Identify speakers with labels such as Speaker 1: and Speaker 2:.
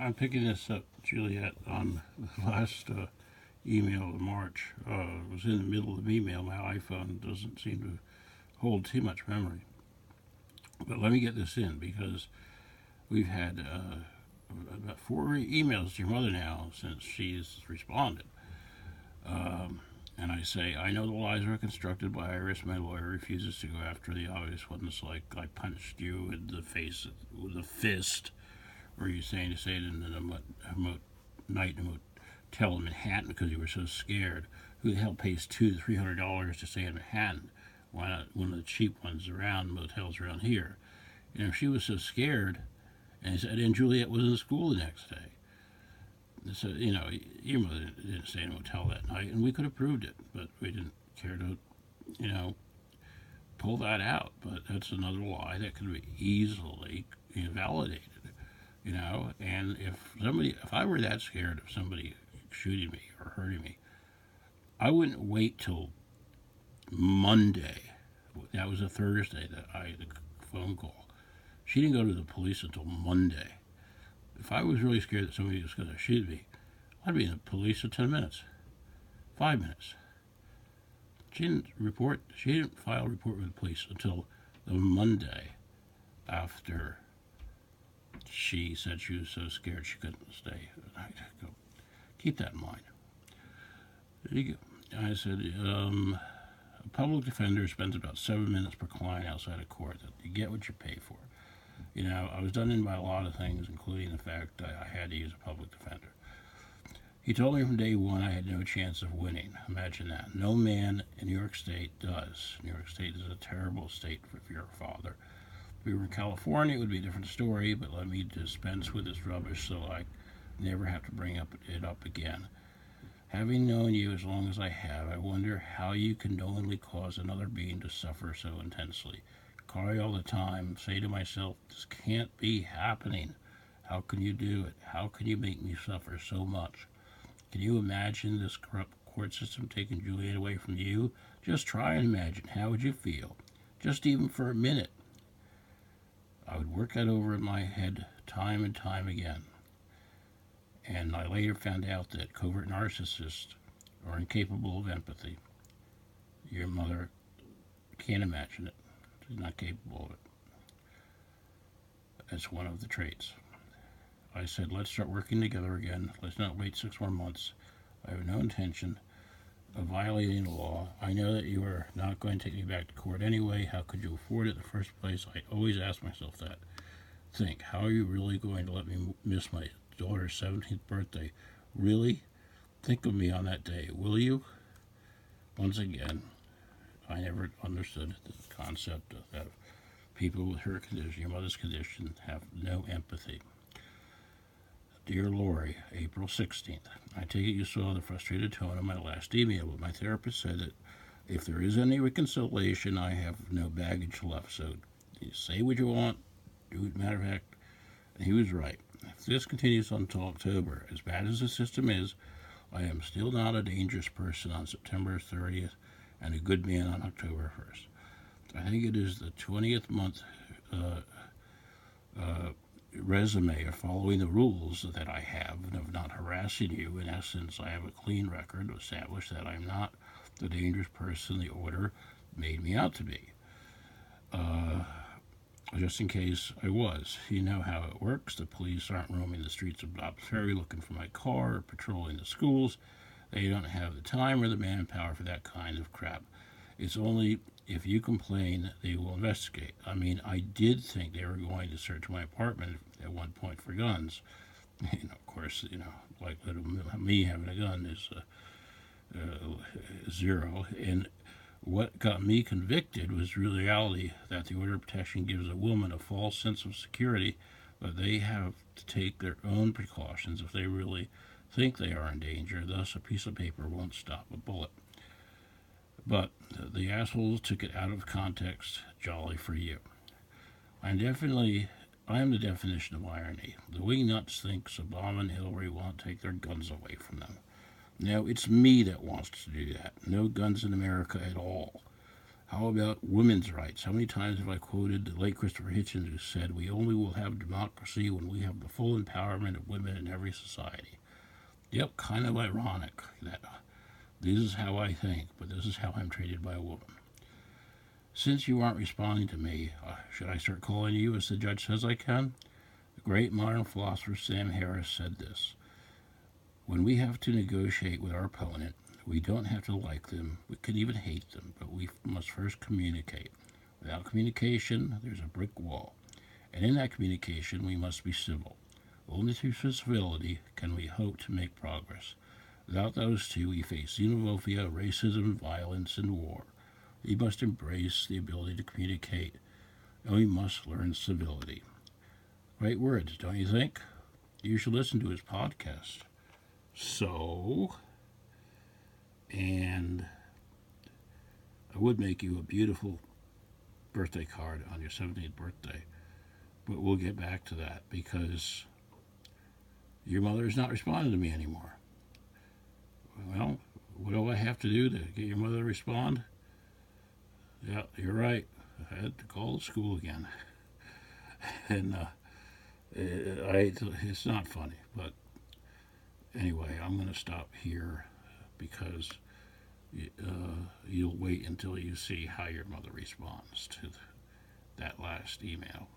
Speaker 1: I'm picking this up, Juliette, on the last email of March. It was in the middle of the email. My iPhone doesn't seem to hold too much memory. But let me get this in because we've had about 4 emails to your mother now since she's responded. And I say, I know the lies were constructed by Iris. My lawyer refuses to go after the obvious ones, like I punched you in the face with a fist, or you saying to say it in a night in a motel in Manhattan because you were so scared. Who the hell pays $200 to $300 to stay in Manhattan? Why not one of the cheap ones around, motels around here? You know, she was so scared, and Juliette was in school the next day. So, you know, your mother didn't stay in a motel that night, and we could have proved it, but we didn't care to, you know, pull that out. But that's another lie that could be easily invalidated, you know. And if I were that scared of somebody shooting me or hurting me, I wouldn't wait till Monday. That was a Thursday that I had the phone call. She didn't go to the police until Monday. If I was really scared that somebody was going to shoot me, I'd be in the police in 10 minutes, 5 minutes. She didn't file a report with the police until the Monday after she said she was so scared she couldn't stay. I go, keep that in mind. I said, a public defender spends about 7 minutes per client outside of court. You get what you pay for. You know, I was done in by a lot of things, including the fact that I had to use a public defender. He told me from day one I had no chance of winning. Imagine that. No man in New York State does. New York State is a terrible state if you're a father. If we were in California, it would be a different story, but let me dispense with this rubbish so I never have to bring it up again. Having known you as long as I have, I wonder how you can knowingly cause another being to suffer so intensely. Cry all the time, say to myself, this can't be happening. How can you do it? How can you make me suffer so much? Can you imagine this corrupt court system taking Juliette away from you? Just try and imagine. How would you feel? Just even for a minute. I would work that over in my head time and time again. And I later found out that covert narcissists are incapable of empathy. Your mother can't imagine it. She's not capable of it. That's one of the traits. I said, let's start working together again. Let's not wait 6 more months. I have no intention of violating the law. I know that you are not going to take me back to court anyway. How could you afford it in the first place? I always ask myself that. Think, how are you really going to let me miss my daughter's 17th birthday? Really? Think of me on that day, will you? Once again, I never understood the concept of people with her condition, your mother's condition, have no empathy. Dear Lori, April 16th. I take it you saw the frustrated tone of my last email, but my therapist said that if there is any reconciliation, I have no baggage left. So you say what you want, do it. Matter of fact, and he was right. If this continues until October, as bad as the system is, I am still not a dangerous person on September 30th and a good man on October 1st. I think it is the 20th month resume of following the rules that I have and of not harassing you. In essence, I have a clean record to establish that I'm not the dangerous person the order made me out to be. Just in case I was. You know how it works. The police aren't roaming the streets of Dobbs Ferry looking for my car or patrolling the schools. They don't have the time or the manpower for that kind of crap. It's only if you complain they will investigate. I mean, I did think they were going to search my apartment at one point for guns. Of course, likelihood of me having a gun is zero. And what got me convicted was the reality that the order of protection gives a woman a false sense of security, but they have to take their own precautions if they really think they are in danger. Thus, a piece of paper won't stop a bullet. But the assholes took it out of context. Jolly for you. I am the definition of irony. The wingnuts think Obama and Hillary won't take their guns away from them. No, it's me that wants to do that. No guns in America at all. How about women's rights? How many times have I quoted the late Christopher Hitchens, who said, "We only will have democracy when we have the full empowerment of women in every society"? Yep, kind of ironic that this is how I think, but this is how I'm treated by a woman. Since you aren't responding to me, should I start calling you as the judge says I can? The great modern philosopher Sam Harris said this: when we have to negotiate with our opponent, we don't have to like them, we could even hate them, but we must first communicate. Without communication, there's a brick wall. And in that communication, we must be civil. Only through civility can we hope to make progress. Without those two, we face xenophobia, racism, violence, and war. We must embrace the ability to communicate, and we must learn civility. Great words, don't you think? You should listen to his podcast. So, and I would make you a beautiful birthday card on your 17th birthday, but we'll get back to that because your mother is not responding to me anymore. Well, what do I have to do to get your mother to respond? Yeah, you're right. I had to call the school again. And it's not funny, but anyway, I'm going to stop here because you'll wait until you see how your mother responds to that last email.